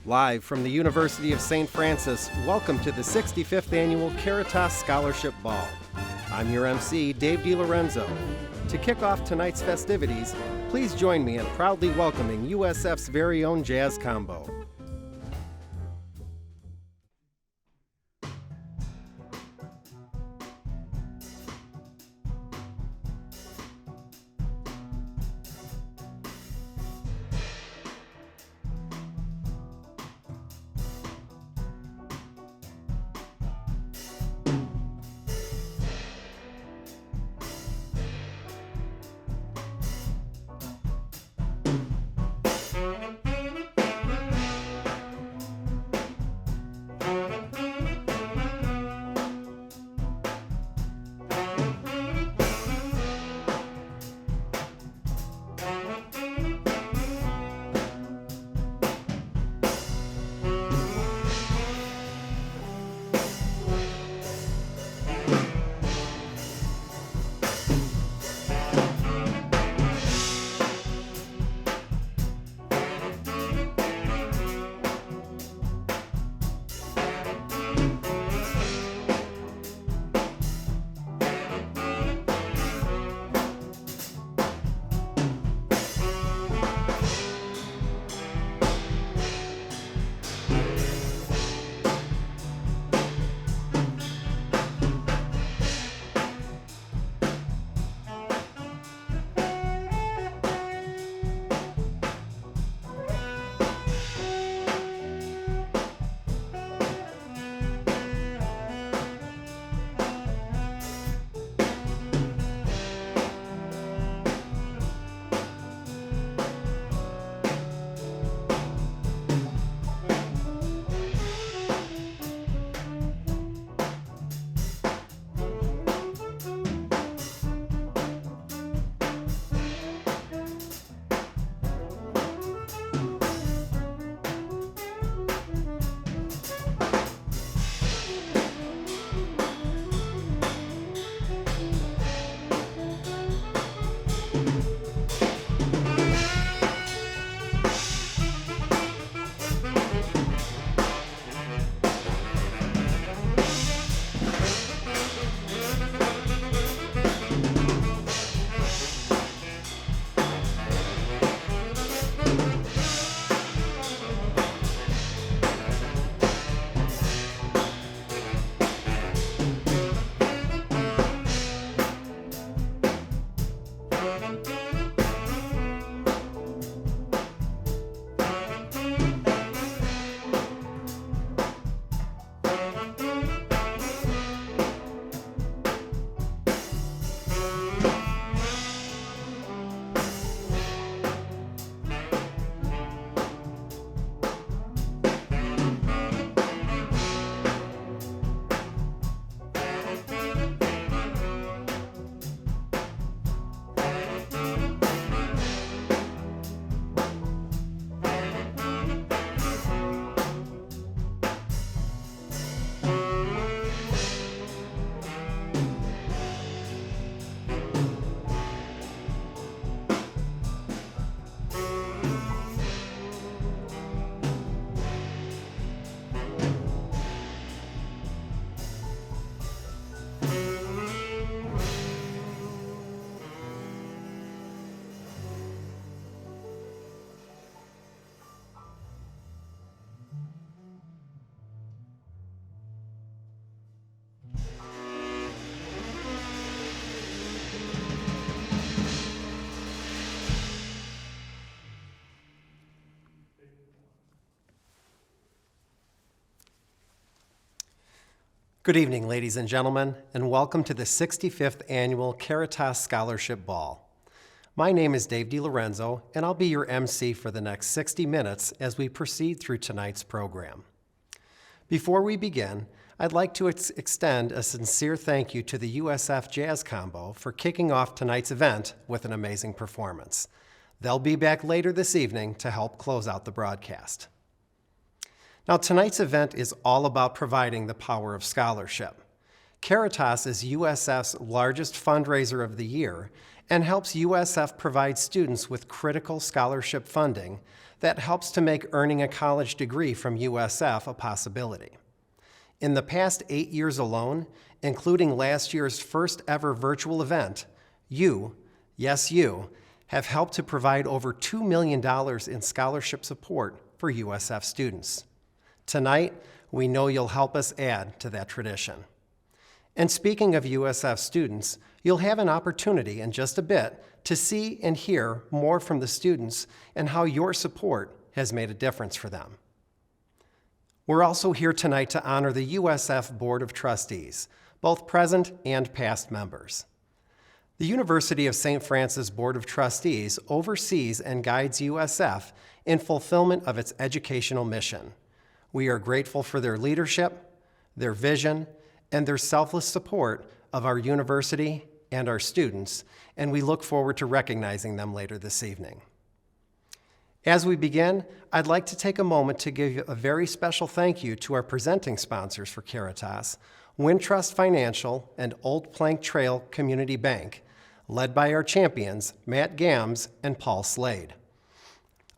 Live from the University of St. Francis, welcome to the 65th Annual Caritas Scholarship Ball. I'm your MC, Dave DiLorenzo. To kick off tonight's festivities, please join me in proudly welcoming USF's very own jazz combo. Good evening, ladies and gentlemen, and welcome to the 65th Annual Caritas Scholarship Ball. My name is Dave DiLorenzo, and I'll be your MC for the next 60 minutes as we proceed through tonight's program. Before we begin, I'd like to extend a sincere thank you to the USF Jazz Combo for kicking off tonight's event with an amazing performance. They'll be back later this evening to help close out the broadcast. Now, tonight's event is all about providing the power of scholarship. Caritas is USF's largest fundraiser of the year and helps USF provide students with critical scholarship funding that helps to make earning a college degree from USF a possibility. In the past 8 years alone, including last year's first ever virtual event, you, yes you, have helped to provide over $2 million in scholarship support for USF students. Tonight, we know you'll help us add to that tradition. And speaking of USF students, you'll have an opportunity in just a bit to see and hear more from the students and how your support has made a difference for them. We're also here tonight to honor the USF Board of Trustees, both present and past members. The University of St. Francis Board of Trustees oversees and guides USF in fulfillment of its educational mission. We are grateful for their leadership, their vision, and their selfless support of our university and our students, and we look forward to recognizing them later this evening. As we begin, I'd like to take a moment to give a very special thank you to our presenting sponsors for Caritas, Wintrust Financial and Old Plank Trail Community Bank, led by our champions, Matt Gams and Paul Slade.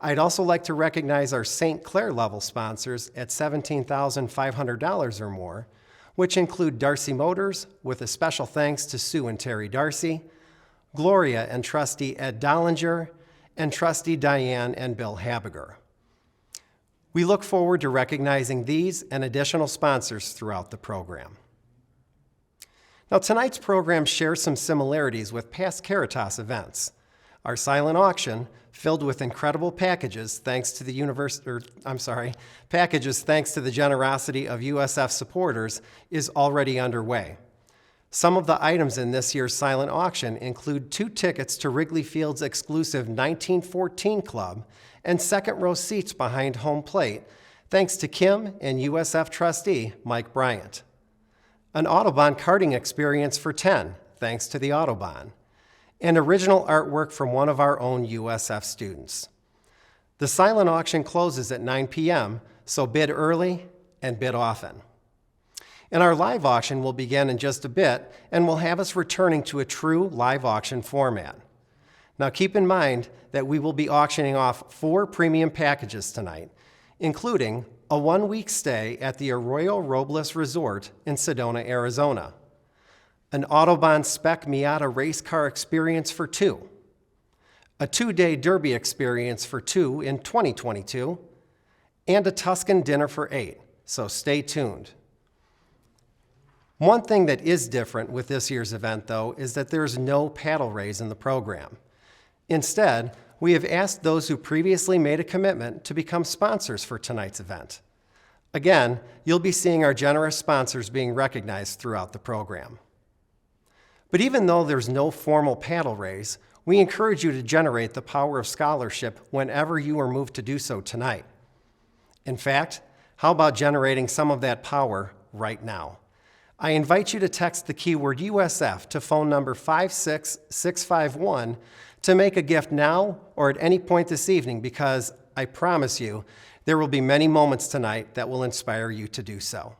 I'd also like to recognize our St. Clair level sponsors at $17,500 or more, which include Darcy Motors, with a special thanks to Sue and Terry Darcy, Gloria and Trustee Ed Dollinger, and Trustee Diane and Bill Habiger. We look forward to recognizing these and additional sponsors throughout the program. Now, tonight's program shares some similarities with past Caritas events. Our silent auction, filled with incredible packages thanks to the generosity of USF supporters, is already underway. Some of the items in this year's silent auction include 2 tickets to Wrigley Field's exclusive 1914 Club and second-row seats behind home plate, thanks to Kim and USF trustee Mike Bryant. An Autobahn karting experience for 10, thanks to the Autobahn, and original artwork from one of our own USF students. The silent auction closes at 9 p.m., so bid early and bid often. And our live auction will begin in just a bit and will have us returning to a true live auction format. Now keep in mind that we will be auctioning off 4 premium packages tonight, including a 1-week stay at the Arroyo Robles Resort in Sedona, Arizona, an Autobahn Spec Miata race car experience for 2, a 2-day Derby experience for 2 in 2022, and a Tuscan dinner for 8, so stay tuned. One thing that is different with this year's event, though, is that there's no paddle raise in the program. Instead, we have asked those who previously made a commitment to become sponsors for tonight's event. Again, you'll be seeing our generous sponsors being recognized throughout the program. But even though there's no formal paddle raise, we encourage you to generate the power of scholarship whenever you are moved to do so tonight. In fact, how about generating some of that power right now? I invite you to text the keyword USF to phone number 56651 to make a gift now or at any point this evening, because I promise you there will be many moments tonight that will inspire you to do so.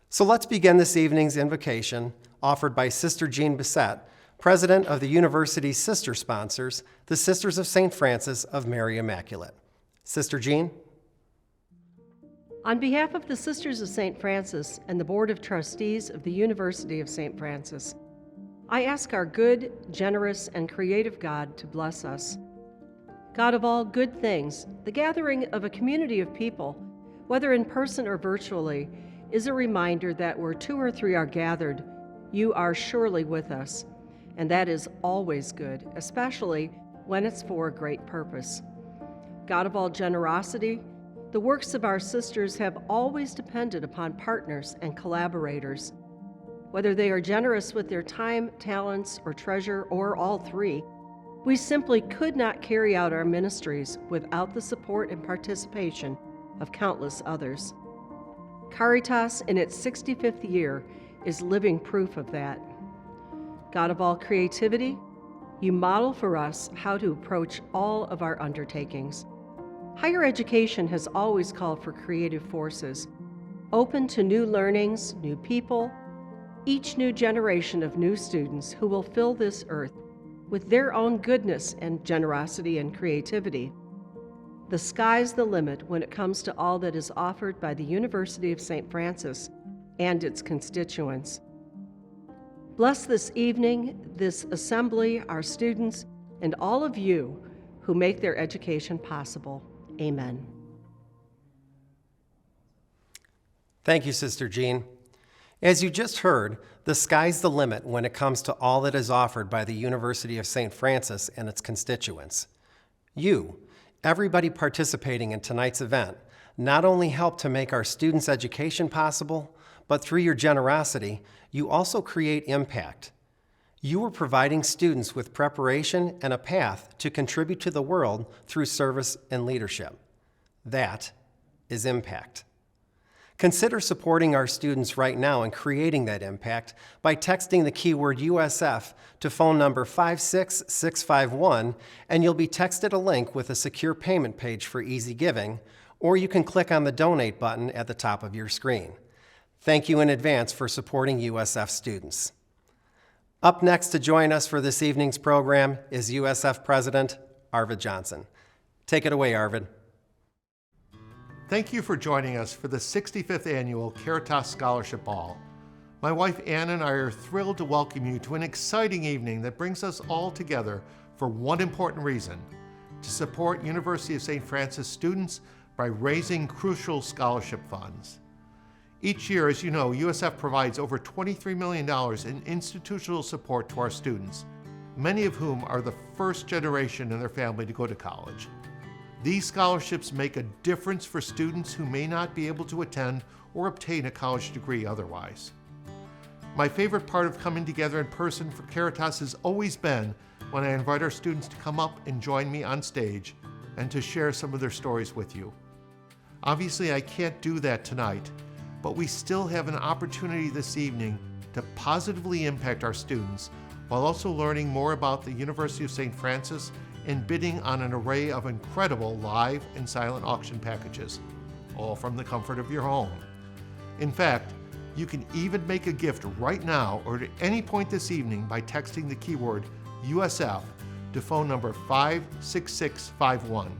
So let's begin this evening's invocation offered by Sister Jean Bissett, President of the University's sister sponsors, the Sisters of St. Francis of Mary Immaculate. Sister Jean? On behalf of the Sisters of St. Francis and the Board of Trustees of the University of St. Francis, I ask our good, generous, and creative God to bless us. God of all good things, the gathering of a community of people, whether in person or virtually, is a reminder that where 2 or 3 are gathered, you are surely with us, and that is always good, especially when it's for a great purpose. God of all generosity, the works of our sisters have always depended upon partners and collaborators. Whether they are generous with their time, talents, or treasure, or all 3, we simply could not carry out our ministries without the support and participation of countless others. Caritas, in its 65th year, is living proof of that. God of all creativity, you model for us how to approach all of our undertakings. Higher education has always called for creative forces, open to new learnings, new people, each new generation of new students who will fill this earth with their own goodness and generosity and creativity. The sky's the limit when it comes to all that is offered by the University of St. Francis and its constituents. Bless this evening, this assembly, our students, and all of you who make their education possible. Amen. Thank you, Sister Jean. As you just heard, the sky's the limit when it comes to all that is offered by the University of St. Francis and its constituents. You, everybody participating in tonight's event, not only help to make our students' education possible, but through your generosity, you also create impact. You are providing students with preparation and a path to contribute to the world through service and leadership. That is impact. Consider supporting our students right now and creating that impact by texting the keyword USF to phone number 56651, and you'll be texted a link with a secure payment page for easy giving, or you can click on the donate button at the top of your screen. Thank you in advance for supporting USF students. Up next to join us for this evening's program is USF President Arvid Johnson. Take it away, Arvid. Thank you for joining us for the 65th Annual Caritas Scholarship Ball. My wife Ann and I are thrilled to welcome you to an exciting evening that brings us all together for one important reason: to support University of St. Francis students by raising crucial scholarship funds. Each year, as you know, USF provides over $23 million in institutional support to our students, many of whom are the first generation in their family to go to college. These scholarships make a difference for students who may not be able to attend or obtain a college degree otherwise. My favorite part of coming together in person for Caritas has always been when I invite our students to come up and join me on stage and to share some of their stories with you. Obviously, I can't do that tonight, but we still have an opportunity this evening to positively impact our students while also learning more about the University of St. Francis and bidding on an array of incredible live and silent auction packages, all from the comfort of your home. In fact, you can even make a gift right now or at any point this evening by texting the keyword USF to phone number 56651.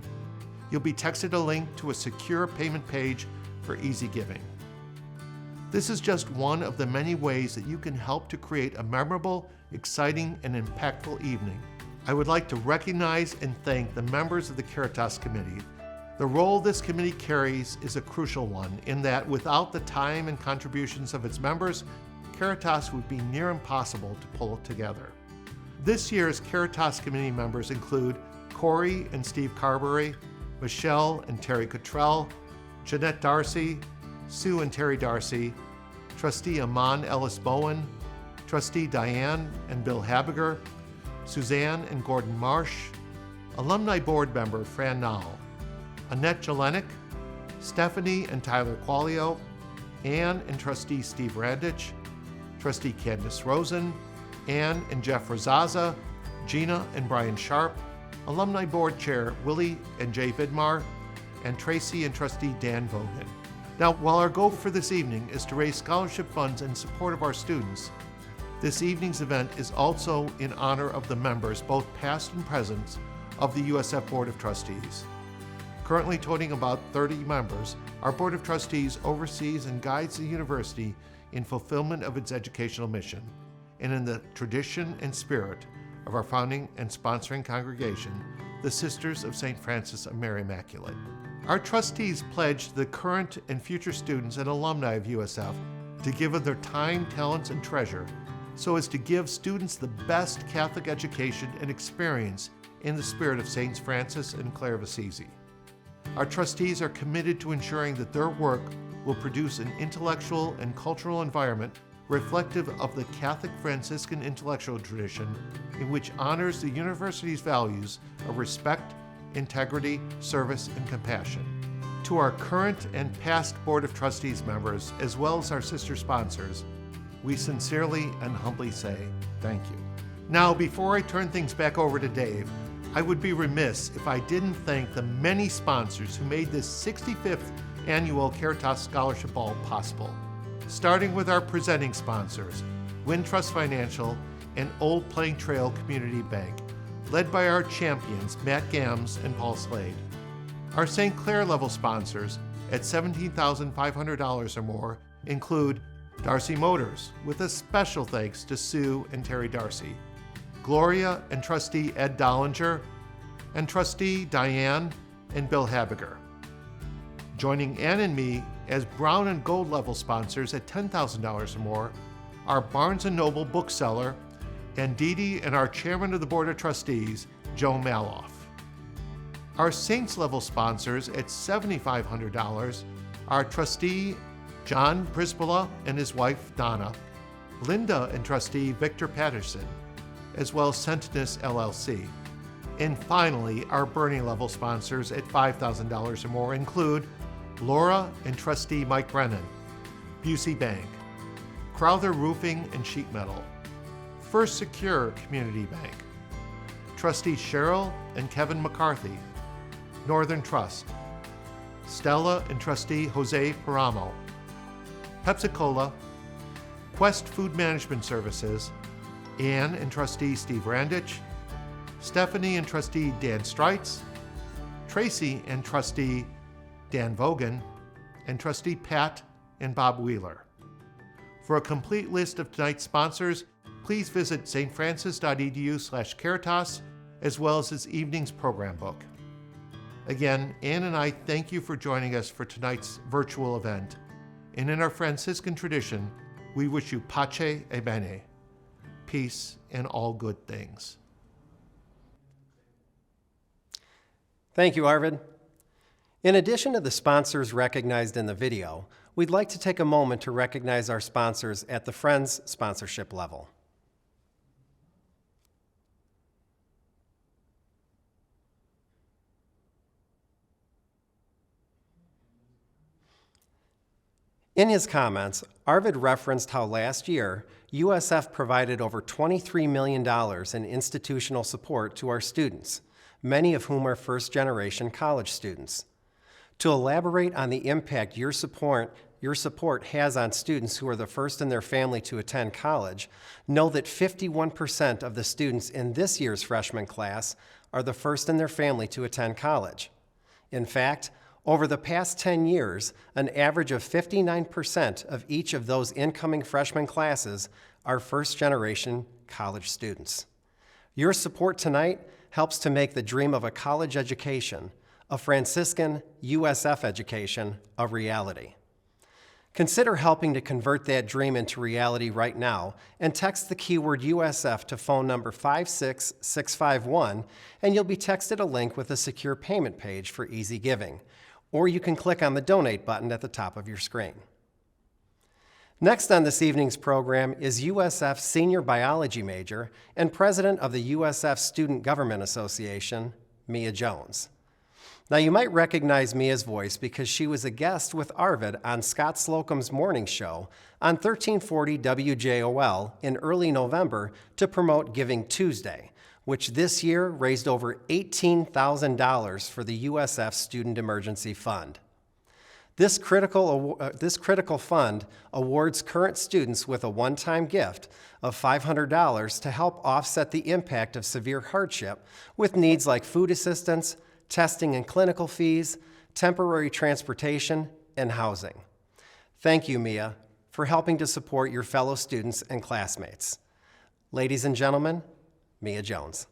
You'll be texted a link to a secure payment page for easy giving. This is just one of the many ways that you can help to create a memorable, exciting, and impactful evening. I would like to recognize and thank the members of the Caritas Committee. The role this committee carries is a crucial one in that without the time and contributions of its members, Caritas would be near impossible to pull together. This year's Caritas Committee members include Corey and Steve Carberry, Michelle and Terry Cottrell, Jeanette Darcy, Sue and Terry Darcy, Trustee Amon Ellis Bowen, Trustee Diane and Bill Habiger, Suzanne and Gordon Marsh, Alumni Board Member Fran Nowell, Annette Jelenic, Stephanie and Tyler Qualio, Ann and Trustee Steve Randich, Trustee Candace Rosen, Ann and Jeff Razaza, Gina and Brian Sharp, Alumni Board Chair Willie and Jay Vidmar, and Tracy and Trustee Dan Vogan. Now, while our goal for this evening is to raise scholarship funds in support of our students, this evening's event is also in honor of the members, both past and present, of the USF Board of Trustees. Currently totaling about 30 members, our Board of Trustees oversees and guides the university in fulfillment of its educational mission, and in the tradition and spirit of our founding and sponsoring congregation, the Sisters of St. Francis of Mary Immaculate. Our trustees pledge the current and future students and alumni of USF to give of their time, talents, and treasure so as to give students the best Catholic education and experience in the spirit of Saints Francis and Clare of Assisi. Our trustees are committed to ensuring that their work will produce an intellectual and cultural environment reflective of the Catholic Franciscan intellectual tradition in which honors the university's values of respect, integrity, service, and compassion. To our current and past Board of Trustees members, as well as our sister sponsors, we sincerely and humbly say thank you. Now, before I turn things back over to Dave, I would be remiss if I didn't thank the many sponsors who made this 65th Annual Caritas Scholarship Ball possible. Starting with our presenting sponsors, Wintrust Financial and Old Plain Trail Community Bank, led by our champions, Matt Gams and Paul Slade. Our St. Clair level sponsors at $17,500 or more include Darcy Motors, with a special thanks to Sue and Terry Darcy, Gloria and trustee Ed Dollinger, and trustee Diane and Bill Habiger. Joining Ann and me as Brown and Gold level sponsors at $10,000 or more are Barnes & Noble bookseller and Dee Dee and our chairman of the board of trustees, Joe Maloff. Our Saints level sponsors at $7,500 are trustee John Prisbilla and his wife Donna, Linda and trustee Victor Patterson, as well as Sentinus LLC. And finally, our Bernie level sponsors at $5,000 or more include Laura and trustee Mike Brennan, Busey Bank, Crowther Roofing and Sheet Metal, First Secure Community Bank, trustee Cheryl and Kevin McCarthy, Northern Trust, Stella and trustee Jose Paramo, Pepsi-Cola, Quest Food Management Services, Ann and trustee Steve Randich, Stephanie and trustee Dan Streitz, Tracy and trustee Dan Vogan, and trustee Pat and Bob Wheeler. For a complete list of tonight's sponsors, please visit stfrancis.edu/Caritas, as well as this evening's program book. Again, Ann and I thank you for joining us for tonight's virtual event. And in our Franciscan tradition, we wish you pace e bene, peace and all good things. Thank you, Arvid. In addition to the sponsors recognized in the video, we'd like to take a moment to recognize our sponsors at the Friends sponsorship level. In his comments, Arvid referenced how last year, USF provided over $23 million in institutional support to our students, many of whom are first-generation college students. To elaborate on the impact your support has on students who are the first in their family to attend college, know that 51% of the students in this year's freshman class are the first in their family to attend college. In fact, over the past 10 years, an average of 59% of each of those incoming freshman classes are first-generation college students. Your support tonight helps to make the dream of a college education, a Franciscan USF education, a reality. Consider helping to convert that dream into reality right now and text the keyword USF to phone number 56651 and you'll be texted a link with a secure payment page for easy giving. Or you can click on the donate button at the top of your screen. Next on this evening's program is USF senior biology major and president of the USF Student Government Association, Mia Jones. Now you might recognize Mia's voice because she was a guest with Arvid on Scott Slocum's morning show on 1340 WJOL in early November to promote Giving Tuesday, which this year raised over $18,000 for the USF Student Emergency Fund. This critical fund awards current students with a one-time gift of $500 to help offset the impact of severe hardship with needs like food assistance, testing and clinical fees, temporary transportation, and housing. Thank you, Mia, for helping to support your fellow students and classmates. Ladies and gentlemen, Mia Jones.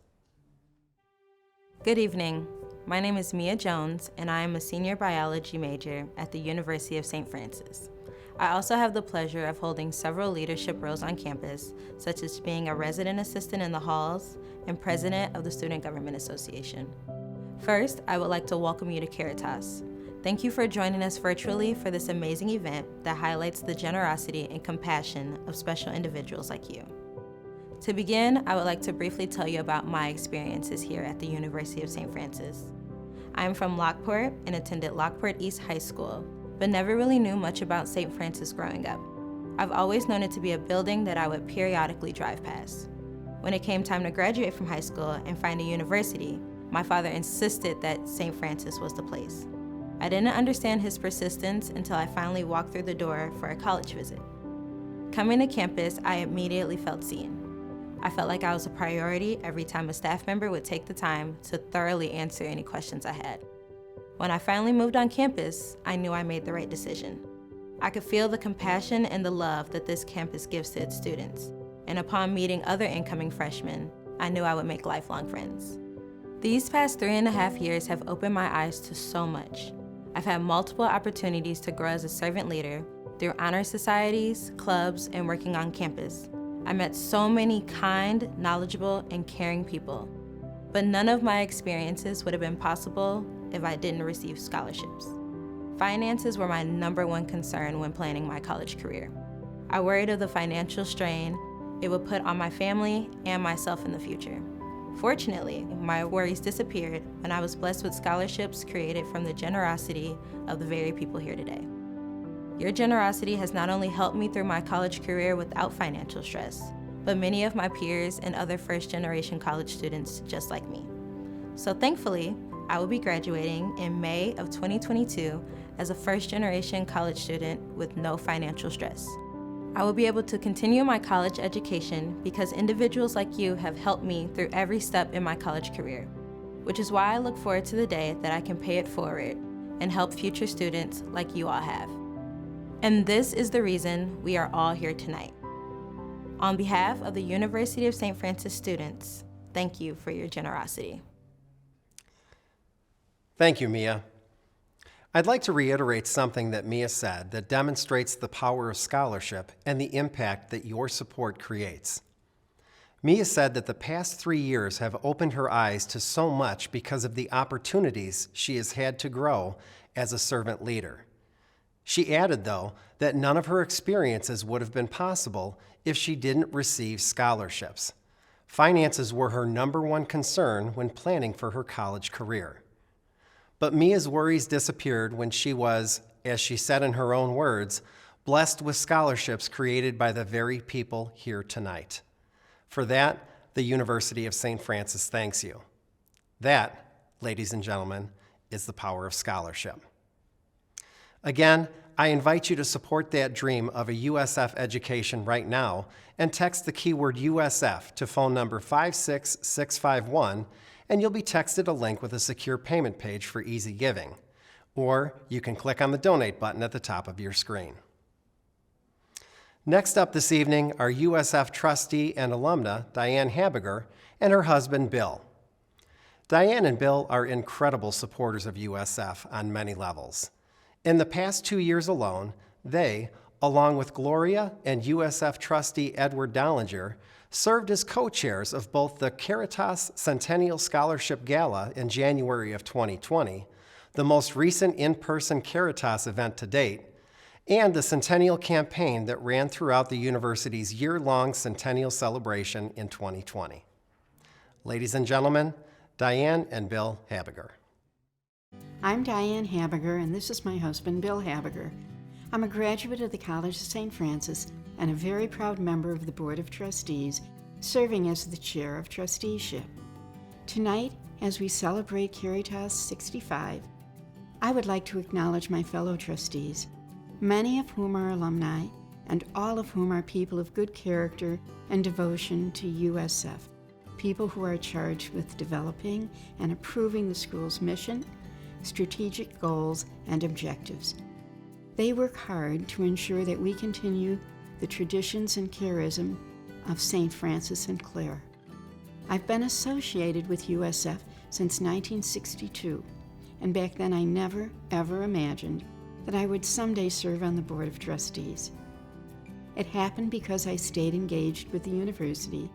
Good evening. My name is Mia Jones, and I am a senior biology major at the University of St. Francis. I also have the pleasure of holding several leadership roles on campus, such as being a resident assistant in the halls and president of the Student Government Association. First, I would like to welcome you to Caritas. Thank you for joining us virtually for this amazing event that highlights the generosity and compassion of special individuals like you. To begin, I would like to briefly tell you about my experiences here at the University of St. Francis. I am from Lockport and attended Lockport East High School, but never really knew much about St. Francis growing up. I've always known it to be a building that I would periodically drive past. When it came time to graduate from high school and find a university, my father insisted that St. Francis was the place. I didn't understand his persistence until I finally walked through the door for a college visit. Coming to campus, I immediately felt seen. I felt like I was a priority every time a staff member would take the time to thoroughly answer any questions I had. When I finally moved on campus, I knew I made the right decision. I could feel the compassion and the love that this campus gives to its students, and upon meeting other incoming freshmen, I knew I would make lifelong friends. These past 3.5 years have opened my eyes to so much. I've had multiple opportunities to grow as a servant leader through honor societies, clubs, and working on campus. I met so many kind, knowledgeable, and caring people. But none of my experiences would have been possible if I didn't receive scholarships. Finances were my #1 concern when planning my college career. I worried of the financial strain it would put on my family and myself in the future. Fortunately, my worries disappeared when I was blessed with scholarships created from the generosity of the very people here today. Your generosity has not only helped me through my college career without financial stress, but many of my peers and other first-generation college students just like me. So thankfully, I will be graduating in May of 2022 as a first-generation college student with no financial stress. I will be able to continue my college education because individuals like you have helped me through every step in my college career, which is why I look forward to the day that I can pay it forward and help future students like you all have. And this is the reason we are all here tonight. On behalf of the University of St. Francis students, thank you for your generosity. Thank you, Mia. I'd like to reiterate something that Mia said that demonstrates the power of scholarship and the impact that your support creates. Mia said that the past 3 years have opened her eyes to so much because of the opportunities she has had to grow as a servant leader. She added, though, that none of her experiences would have been possible if she didn't receive scholarships. Finances were her #1 concern when planning for her college career. But Mia's worries disappeared when she was, as she said in her own words, blessed with scholarships created by the very people here tonight. For that, the University of St. Francis thanks you. That, ladies and gentlemen, is the power of scholarship. Again, I invite you to support that dream of a USF education right now and text the keyword USF to phone number 56651, and you'll be texted a link with a secure payment page for easy giving. Or you can click on the donate button at the top of your screen. Next up this evening are USF trustee and alumna Diane Habiger and her husband Bill. Diane and Bill are incredible supporters of USF on many levels. In the past 2 years alone, they, along with Gloria and USF trustee Edward Dollinger, served as co-chairs of both the Caritas Centennial Scholarship Gala in January of 2020, the most recent in-person Caritas event to date, and the Centennial Campaign that ran throughout the university's year-long Centennial celebration in 2020. Ladies and gentlemen, Diane and Bill Habiger. I'm Diane Habiger, and this is my husband, Bill Habiger. I'm a graduate of the College of St. Francis and a very proud member of the Board of Trustees, serving as the Chair of Trusteeship. Tonight, as we celebrate Caritas 65, I would like to acknowledge my fellow trustees, many of whom are alumni and all of whom are people of good character and devotion to USF, people who are charged with developing and approving the school's mission, strategic goals, and objectives. They work hard to ensure that we continue the traditions and charism of St. Francis and Clare. I've been associated with USF since 1962, and back then I never, ever imagined that I would someday serve on the Board of Trustees. It happened because I stayed engaged with the university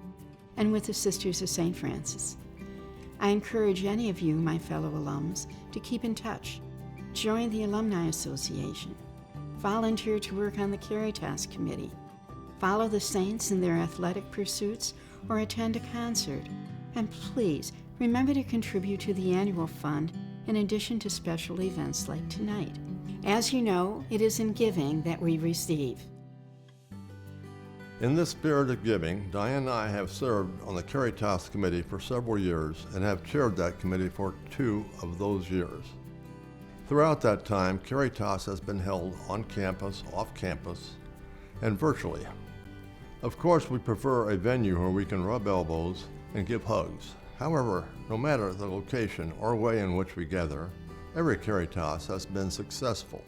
and with the Sisters of St. Francis. I encourage any of you, my fellow alums, to keep in touch. Join the Alumni Association. Volunteer to work on the Caritas Committee. Follow the Saints in their athletic pursuits or attend a concert. And please, remember to contribute to the annual fund in addition to special events like tonight. As you know, it is in giving that we receive. In this spirit of giving, Diane and I have served on the Caritas Committee for several years and have chaired that committee for 2 of those years. Throughout that time, Caritas has been held on campus, off campus, and virtually. Of course, we prefer a venue where we can rub elbows and give hugs. However, no matter the location or way in which we gather, every Caritas has been successful,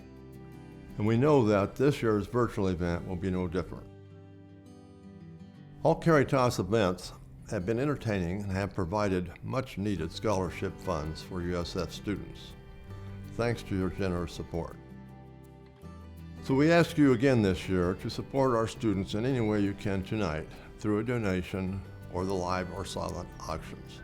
and we know that this year's virtual event will be no different. All Caritas events have been entertaining and have provided much-needed scholarship funds for USF students, thanks to your generous support. So we ask you again this year to support our students in any way you can tonight through a donation or the live or silent auctions.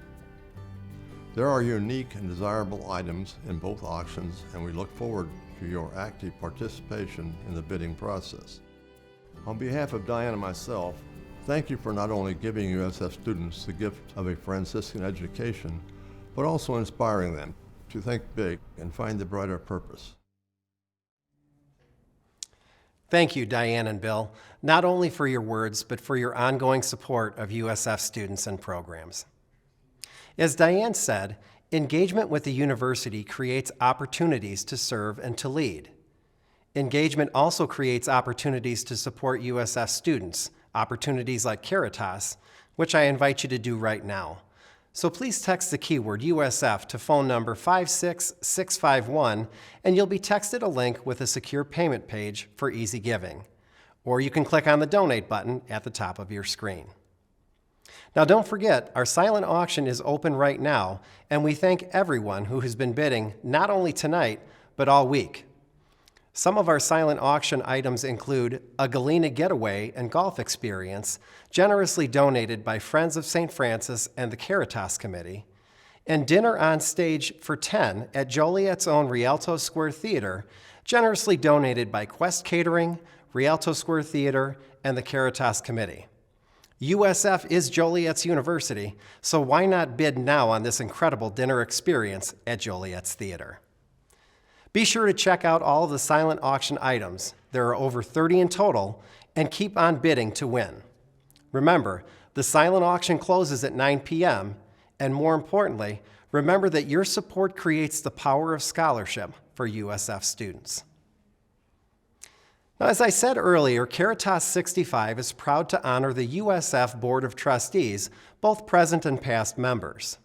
There are unique and desirable items in both auctions, and we look forward to your active participation in the bidding process. On behalf of Diane and myself, thank you for not only giving USF students the gift of a Franciscan education, but also inspiring them to think big and find the brighter purpose. Thank you, Diane and Bill, not only for your words, but for your ongoing support of USF students and programs. As Diane said, engagement with the university creates opportunities to serve and to lead. Engagement also creates opportunities to support USF students, opportunities like Caritas, which I invite you to do right now. So please text the keyword USF to phone number 56651, and you'll be texted a link with a secure payment page for easy giving. Or you can click on the donate button at the top of your screen. Now don't forget, our silent auction is open right now, and we thank everyone who has been bidding not only tonight, but all week. Some of our silent auction items include a Galena getaway and golf experience, generously donated by Friends of St. Francis and the Caritas Committee, and dinner on stage for 10 at Joliet's own Rialto Square Theater, generously donated by Quest Catering, Rialto Square Theater, and the Caritas Committee. USF is Joliet's university, so why not bid now on this incredible dinner experience at Joliet's Theater? Be sure to check out all of the silent auction items. There are over 30 in total, and keep on bidding to win. Remember, the silent auction closes at 9 p.m., and more importantly, remember that your support creates the power of scholarship for USF students. Now, as I said earlier, Caritas 65 is proud to honor the USF Board of Trustees, both present and past members.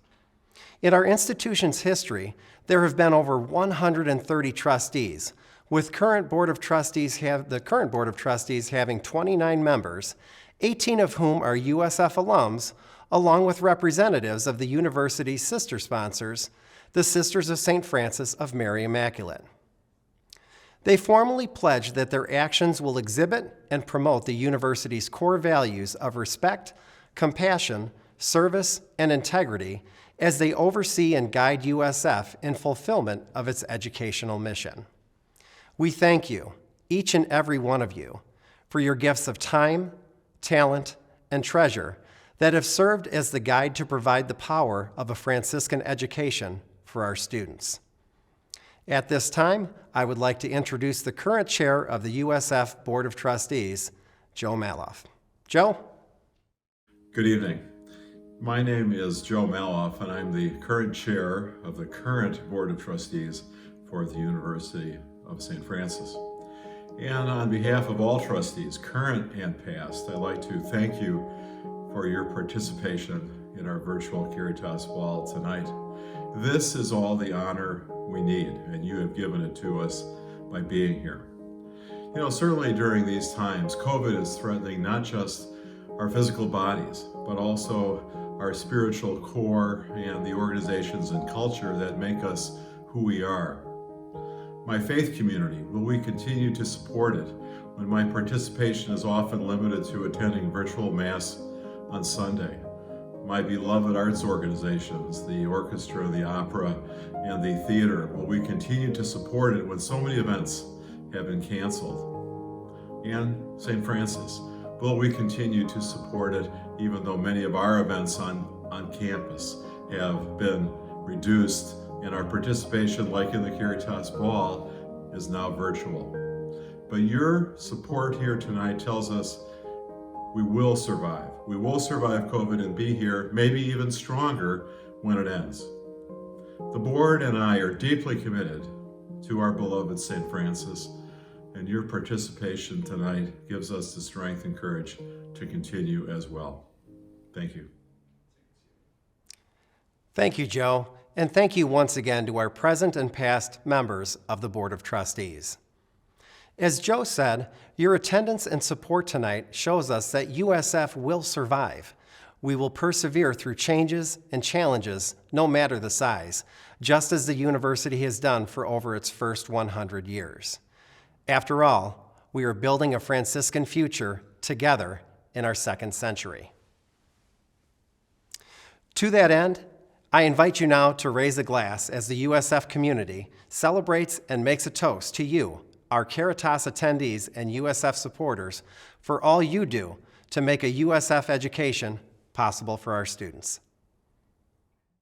In our institution's history, there have been over 130 trustees, with the current Board of Trustees having 29 members, 18 of whom are USF alums, along with representatives of the university's sister sponsors, the Sisters of St. Francis of Mary Immaculate. They formally pledge that their actions will exhibit and promote the university's core values of respect, compassion, service, and integrity as they oversee and guide USF in fulfillment of its educational mission. We thank you, each and every one of you, for your gifts of time, talent, and treasure that have served as the guide to provide the power of a Franciscan education for our students. At this time, I would like to introduce the current chair of the USF Board of Trustees, Joe Maloff. Joe? Good evening. My name is Joe Maloff, and I'm the current chair of the current Board of Trustees for the University of St. Francis. And on behalf of all trustees, current and past, I'd like to thank you for your participation in our virtual Caritas Ball tonight. This is all the honor we need, and you have given it to us by being here. You know, certainly during these times, COVID is threatening not just our physical bodies, but also our spiritual core and the organizations and culture that make us who we are. My faith community, will we continue to support it when my participation is often limited to attending virtual Mass on Sunday? My beloved arts organizations, the orchestra, the opera, and the theater, will we continue to support it when so many events have been canceled? And St. Francis, will we continue to support it even though many of our events on campus have been reduced and our participation, like in the Caritas Ball, is now virtual? But your support here tonight tells us we will survive. We will survive COVID and be here, maybe even stronger when it ends. The board and I are deeply committed to our beloved St. Francis, and your participation tonight gives us the strength and courage to continue as well. Thank you. Thank you, Joe. And thank you once again to our present and past members of the Board of Trustees. As Joe said, your attendance and support tonight shows us that USF will survive. We will persevere through changes and challenges, no matter the size, just as the university has done for over its first 100 years. After all, we are building a Franciscan future together in our second century. To that end, I invite you now to raise a glass as the USF community celebrates and makes a toast to you, our Caritas attendees and USF supporters, for all you do to make a USF education possible for our students.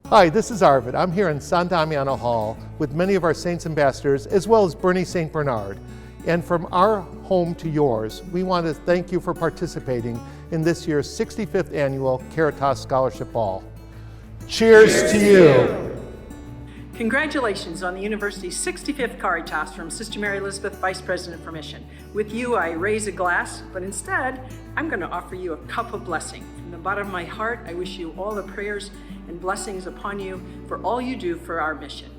Hi, this is Arvid. I'm here in San Damiano Hall with many of our Saints Ambassadors, as well as Bernie St. Bernard. And from our home to yours, we want to thank you for participating in this year's 65th Annual Caritas Scholarship Ball. Cheers to you! Congratulations on the university's 65th Caritas from Sister Mary Elizabeth, Vice President for Mission. With you, I raise a glass, but instead, I'm going to offer you a cup of blessing. From the bottom of my heart, I wish you all the prayers and blessings upon you for all you do for our mission.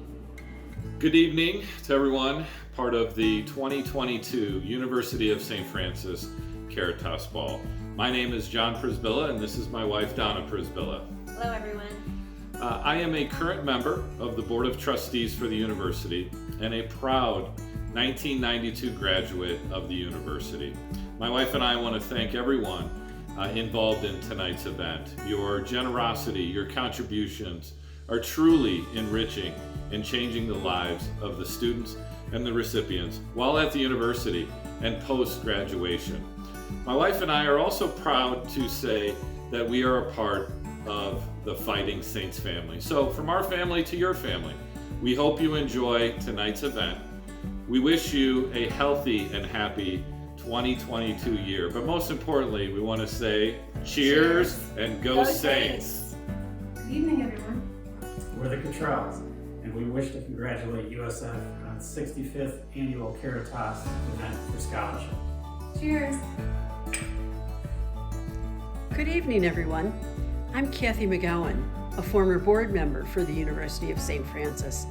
Good evening to everyone, part of the 2022 University of St. Francis Caritas Ball. My name is John Prisbilla, and this is my wife, Donna Prisbilla. Hello, everyone. I am a current member of the Board of Trustees for the university and a proud 1992 graduate of the university. My wife and I want to thank everyone involved in tonight's event. Your generosity, your contributions are truly enriching and changing the lives of the students and the recipients while at the university and post-graduation. My wife and I are also proud to say that we are a part of the Fighting Saints family. So from our family to your family, we hope you enjoy tonight's event. We wish you a healthy and happy 2022 year, but most importantly, we want to say cheers and go Saints. Good evening, everyone. We're the Cottrells, and we wish to congratulate USF on its 65th Annual Caritas event for scholarship. Cheers. Good evening, everyone. I'm Kathy McGowan, a former board member for the University of St. Francis.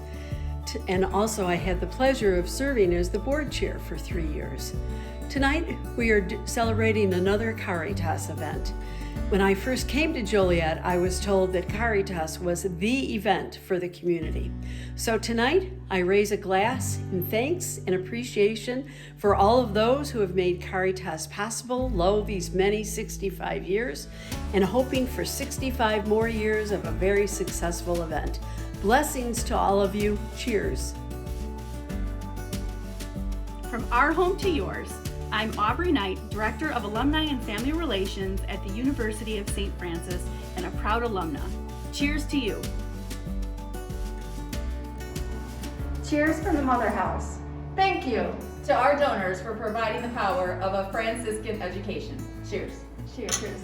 And also I had the pleasure of serving as the board chair for 3 years. Tonight, we are celebrating another Caritas event. When I first came to Joliet, I was told that Caritas was the event for the community. So tonight, I raise a glass in thanks and appreciation for all of those who have made Caritas possible these many 65 years, and hoping for 65 more years of a very successful event. Blessings to all of you. Cheers. From our home to yours, I'm Aubrey Knight, Director of Alumni and Family Relations at the University of St. Francis and a proud alumna. Cheers to you. Cheers from the Mother House. Thank you to our donors for providing the power of a Franciscan education. Cheers. Cheers. Cheers.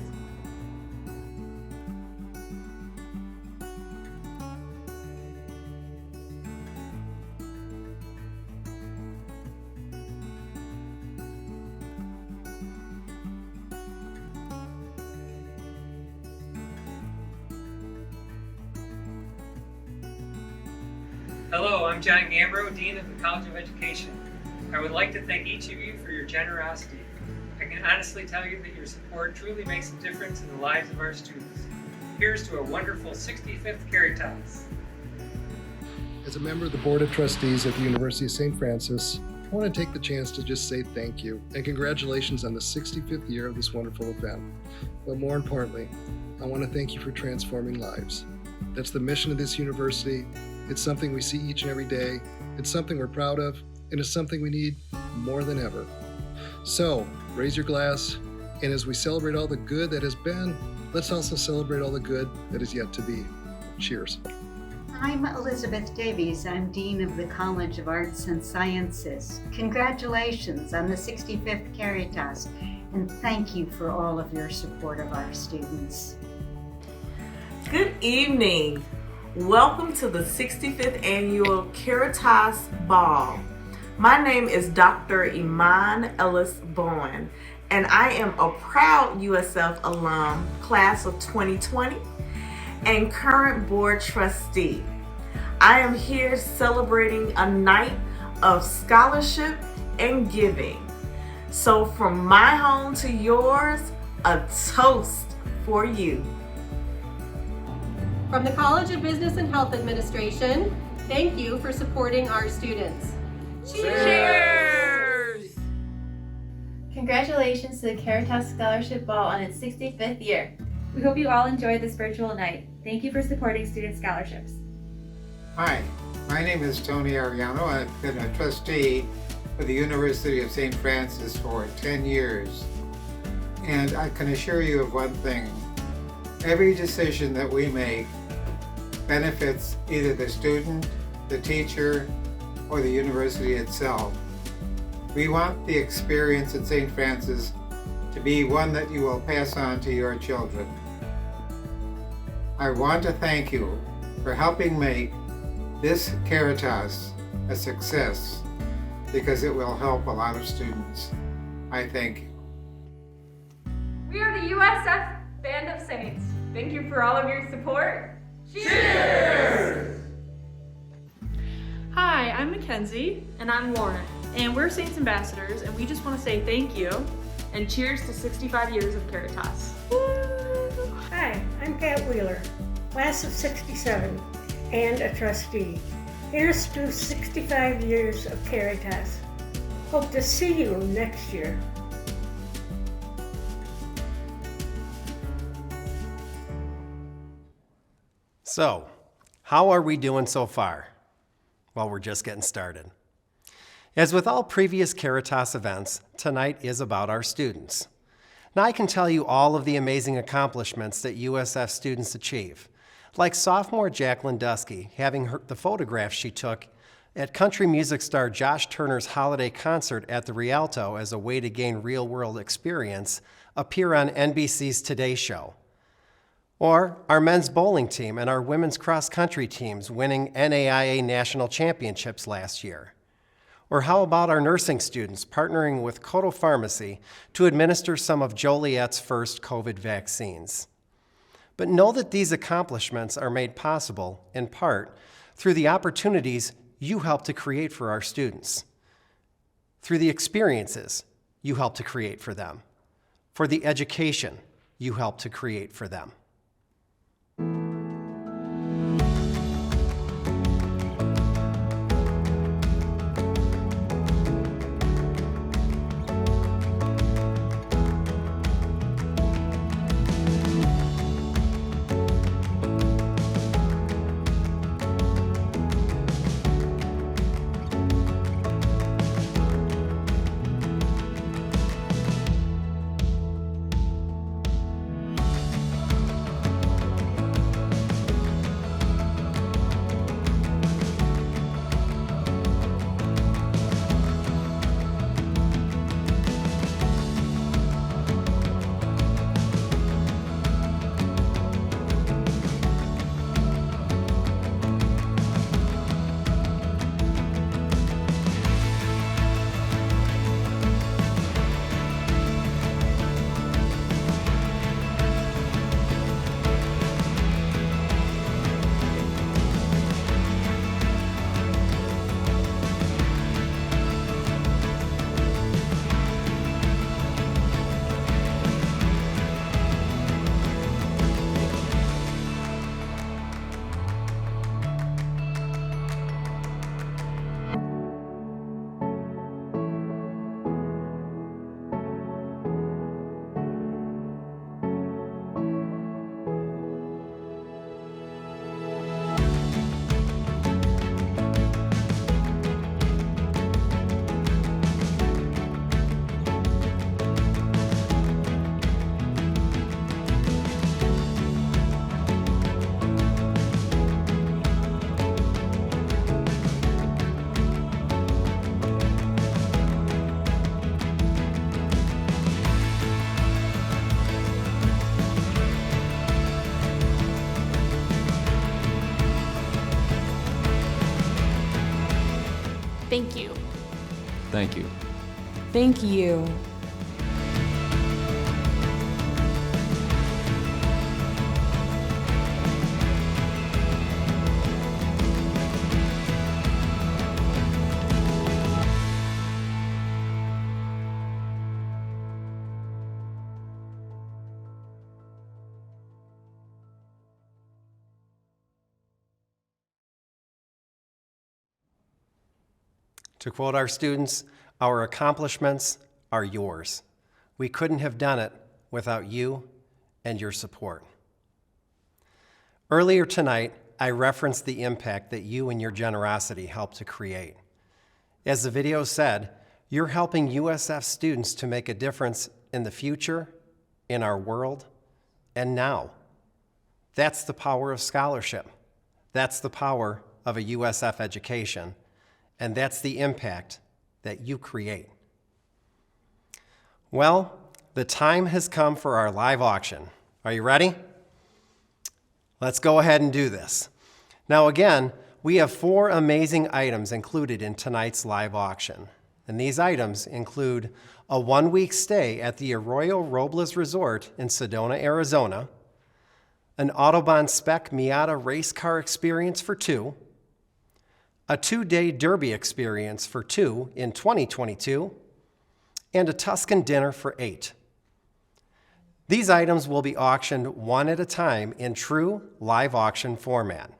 Hello, I'm John Gambro, Dean of the College of Education. I would like to thank each of you for your generosity. I can honestly tell you that your support truly makes a difference in the lives of our students. Here's to a wonderful 65th Caritas. As a member of the Board of Trustees at the University of St. Francis, I want to take the chance to just say thank you and congratulations on the 65th year of this wonderful event. But more importantly, I want to thank you for transforming lives. That's the mission of this university. It's something we see each and every day. It's something we're proud of, and it's something we need more than ever. So, raise your glass, and as we celebrate all the good that has been, let's also celebrate all the good that is yet to be. Cheers. I'm Elizabeth Davies. I'm Dean of the College of Arts and Sciences. Congratulations on the 65th Caritas, and thank you for all of your support of our students. Good evening. Welcome to the 65th Annual Caritas Ball. My name is Dr. Iman Ellis Bowen, and I am a proud USF alum, class of 2020, and current board trustee. I am here celebrating a night of scholarship and giving. So from my home to yours, a toast for you. From the College of Business and Health Administration, thank you for supporting our students. Cheers! Congratulations to the Caritas Scholarship Ball on its 65th year. We hope you all enjoyed this virtual night. Thank you for supporting student scholarships. Hi, my name is Tony Ariano. I've been a trustee for the University of St. Francis for 10 years. And I can assure you of one thing. Every decision that we make benefits either the student, the teacher, or the university itself. We want the experience at St. Francis to be one that you will pass on to your children. I want to thank you for helping make this Caritas a success because it will help a lot of students. I thank you. We are the USF Band of Saints. Thank you for all of your support. Cheers! Hi, I'm Mackenzie. And I'm Lauren. And we're Saints Ambassadors, and we just want to say thank you and cheers to 65 years of Caritas. Hi, I'm Pat Wheeler, class of 67 and a trustee. Here's to 65 years of Caritas. Hope to see you next year. So, how are we doing so far? Well, we're just getting started. As with all previous Caritas events, tonight is about our students. Now I can tell you all of the amazing accomplishments that USF students achieve, like sophomore Jacqueline Dusky having the photographs she took at country music star Josh Turner's holiday concert at the Rialto as a way to gain real-world experience appear on NBC's Today Show. Or our men's bowling team and our women's cross-country teams winning NAIA national championships last year. Or how about our nursing students partnering with Coto Pharmacy to administer some of Joliet's first COVID vaccines? But know that these accomplishments are made possible, in part, through the opportunities you help to create for our students, through the experiences you help to create for them, for the education you help to create for them. Thank you. Thank you. Thank you. To quote our students, our accomplishments are yours. We couldn't have done it without you and your support. Earlier tonight, I referenced the impact that you and your generosity helped to create. As the video said, you're helping USF students to make a difference in the future, in our world, and now. That's the power of scholarship. That's the power of a USF education, and that's the impact that you create. Well, the time has come for our live auction. Are you ready? Let's go ahead and do this. Now again, we have 4 amazing items included in tonight's live auction. And these items include a 1-week stay at the Arroyo Robles Resort in Sedona, Arizona, an Autobahn Spec Miata race car experience for 2, a 2-day Derby experience for 2 in 2022, and a Tuscan dinner for 8. These items will be auctioned one at a time in true live auction format.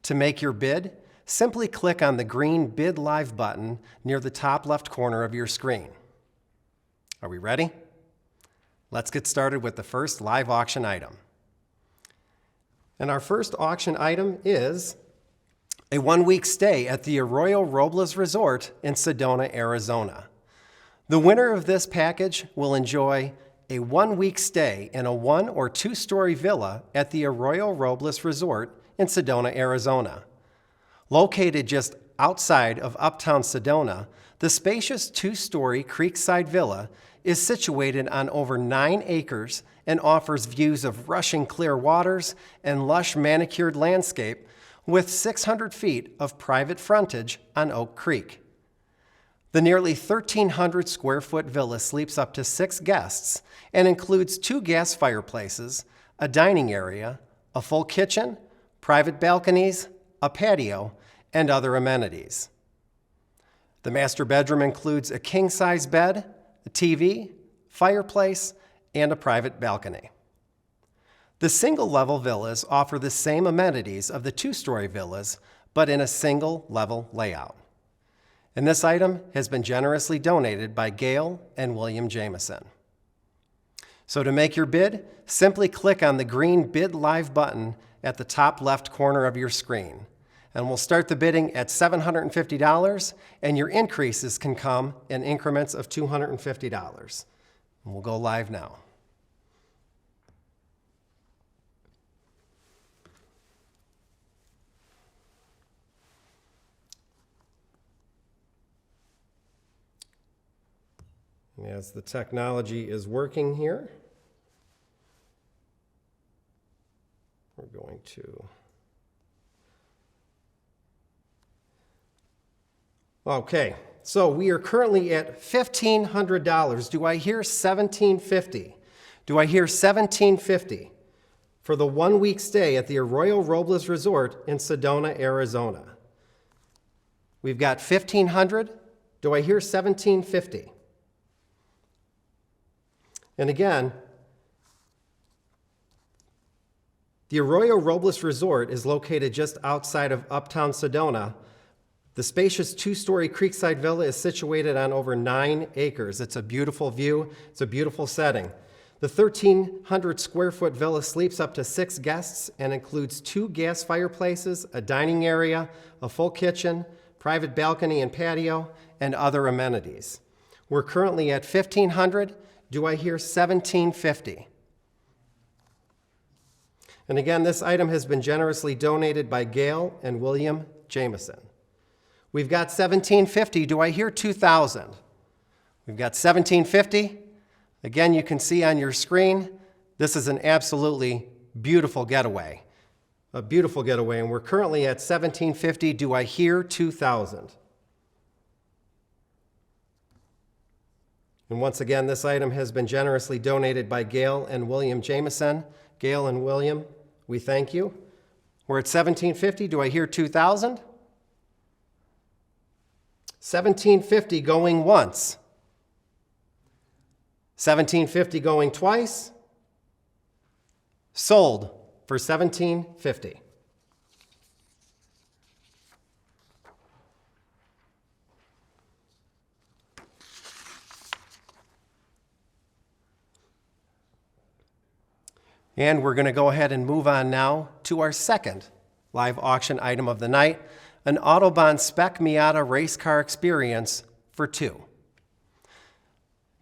To make your bid, simply click on the green Bid Live button near the top left corner of your screen. Are we ready? Let's get started with the first live auction item. And our first auction item is a 1-week stay at the Arroyo Robles Resort in Sedona, Arizona. The winner of this package will enjoy a 1-week stay in a 1 or 2-story villa at the Arroyo Robles Resort in Sedona, Arizona. Located just outside of uptown Sedona, the spacious 2-story Creekside Villa is situated on over 9 acres and offers views of rushing clear waters and lush manicured landscape with 600 feet of private frontage on Oak Creek. The nearly 1,300 square foot villa sleeps up to 6 guests and includes 2 gas fireplaces, a dining area, a full kitchen, private balconies, a patio, and other amenities. The master bedroom includes a king-size bed, a TV, fireplace, and a private balcony. The single-level villas offer the same amenities of the 2-story villas, but in a single-level layout. And this item has been generously donated by Gail and William Jameson. So to make your bid, simply click on the green Bid Live button at the top left corner of your screen. And we'll start the bidding at $750, and your increases can come in increments of $250. And we'll go live now. And as the technology is working here, we're going to... Okay, so we are currently at $1,500. Do I hear $1,750? Do I hear $1,750 for the 1-week stay at the Arroyo Robles Resort in Sedona, Arizona? We've got $1,500. Do I hear $1,750? And again, the Arroyo Robles Resort is located just outside of uptown Sedona. The spacious 2-story Creekside Villa is situated on over 9 acres. It's a beautiful view. It's a beautiful setting. The 1,300 square foot villa sleeps up to 6 guests and includes 2 gas fireplaces, a dining area, a full kitchen, private balcony and patio, and other amenities. We're currently at $1,500. Do I hear $1,750? And again, this item has been generously donated by Gail and William Jameson. We've got $1,750. Do I hear $2,000? We've got $1,750. Again, you can see on your screen, this is an absolutely beautiful getaway. A beautiful getaway, and we're currently at $1,750. Do I hear $2,000? And once again, this item has been generously donated by Gail and William Jameson. Gail and William, we thank you. We're at $1,750. Do I hear $2,000? $1,750 going once. $1,750 going twice. Sold for $1,750. And we're going to go ahead and move on now to our second live auction item of the night, an Autobahn Spec Miata race car experience for two.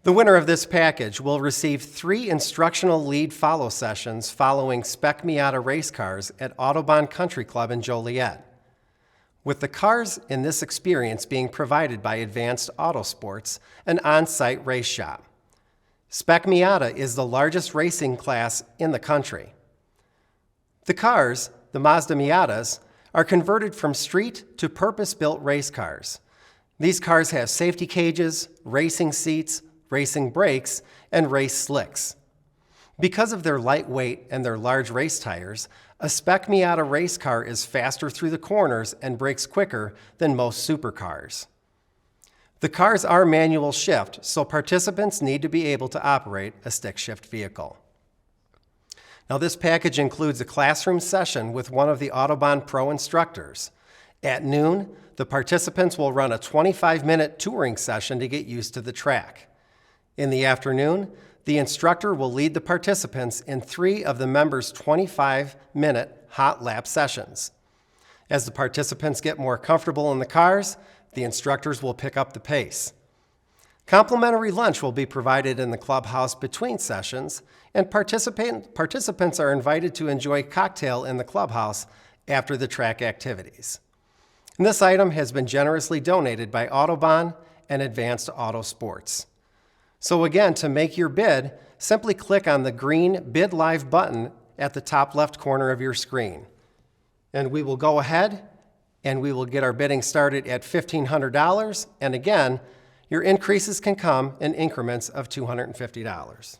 The winner of this package will receive 3 instructional lead follow sessions following Spec Miata race cars at Autobahn Country Club in Joliet, with the cars in this experience being provided by Advanced Autosports, an on-site race shop. Spec Miata is the largest racing class in the country. The cars, the Mazda Miatas, are converted from street to purpose-built race cars. These cars have safety cages, racing seats, racing brakes, and race slicks. Because of their light weight and their large race tires, a Spec Miata race car is faster through the corners and brakes quicker than most supercars. The cars are manual shift, so participants need to be able to operate a stick shift vehicle. Now, this package includes a classroom session with one of the Autobahn Pro instructors. At noon, the participants will run a 25-minute touring session to get used to the track. In the afternoon, the instructor will lead the participants in 3 of the members' 25-minute hot lap sessions. As the participants get more comfortable in the cars, the instructors will pick up the pace. Complimentary lunch will be provided in the clubhouse between sessions, and participants are invited to enjoy cocktail in the clubhouse after the track activities. And this item has been generously donated by Autobahn and Advanced Autosports. So again, to make your bid, simply click on the green Bid Live button at the top left corner of your screen. And we will go ahead and we will get our bidding started at $1,500. And again, your increases can come in increments of $250.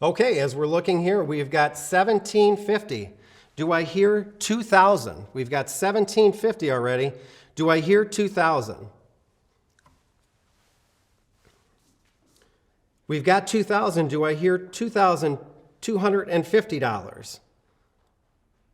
Okay, as we're looking here, we've got $1,750. Do I hear $2,000? We've got $1,750 already. Do I hear $2,000? We've got $2,000. Do I hear $2,250?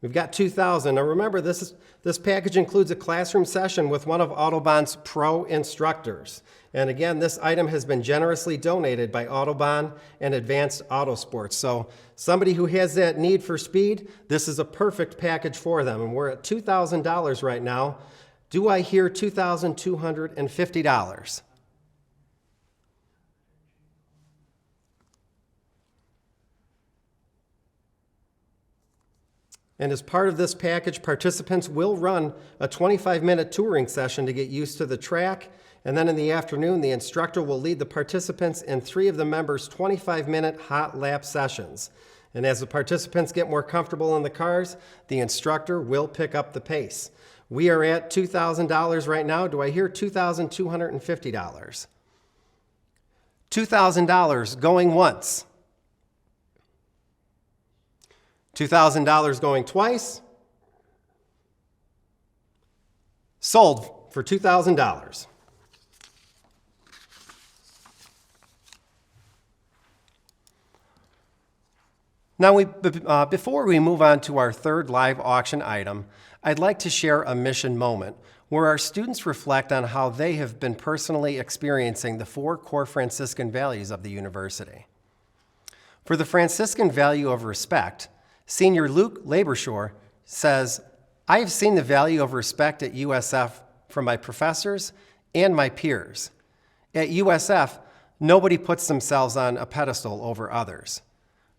We've got $2,000. Now remember, this package includes a classroom session with one of Autobahn's pro instructors. And again, this item has been generously donated by Autobahn and Advanced Autosports. So somebody who has that need for speed, this is a perfect package for them. And we're at $2,000 right now. Do I hear $2,250? And as part of this package, participants will run a 25-minute touring session to get used to the track. And then in the afternoon, the instructor will lead the participants in 3 of the members' 25-minute hot lap sessions. And as the participants get more comfortable in the cars, the instructor will pick up the pace. We are at $2,000 right now. Do I hear $2,250? $2,000 going once. $2,000 going twice. Sold for $2,000. Now, before we move on to our third live auction item, I'd like to share a mission moment where our students reflect on how they have been personally experiencing the 4 core Franciscan values of the university. For the Franciscan value of respect, Senior Luke Labershore says, "I have seen the value of respect at USF from my professors and my peers. At USF, nobody puts themselves on a pedestal over others.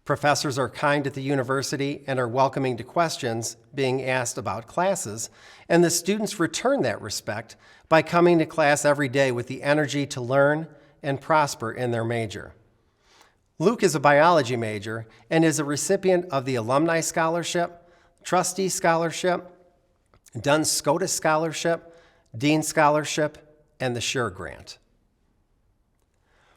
Professors are kind at the university and are welcoming to questions being asked about classes, and the students return that respect by coming to class every day with the energy to learn and prosper in their major." Luke is a biology major and is a recipient of the Alumni Scholarship, Trustee Scholarship, Duns Scotus Scholarship, Dean Scholarship, and the Sure Grant.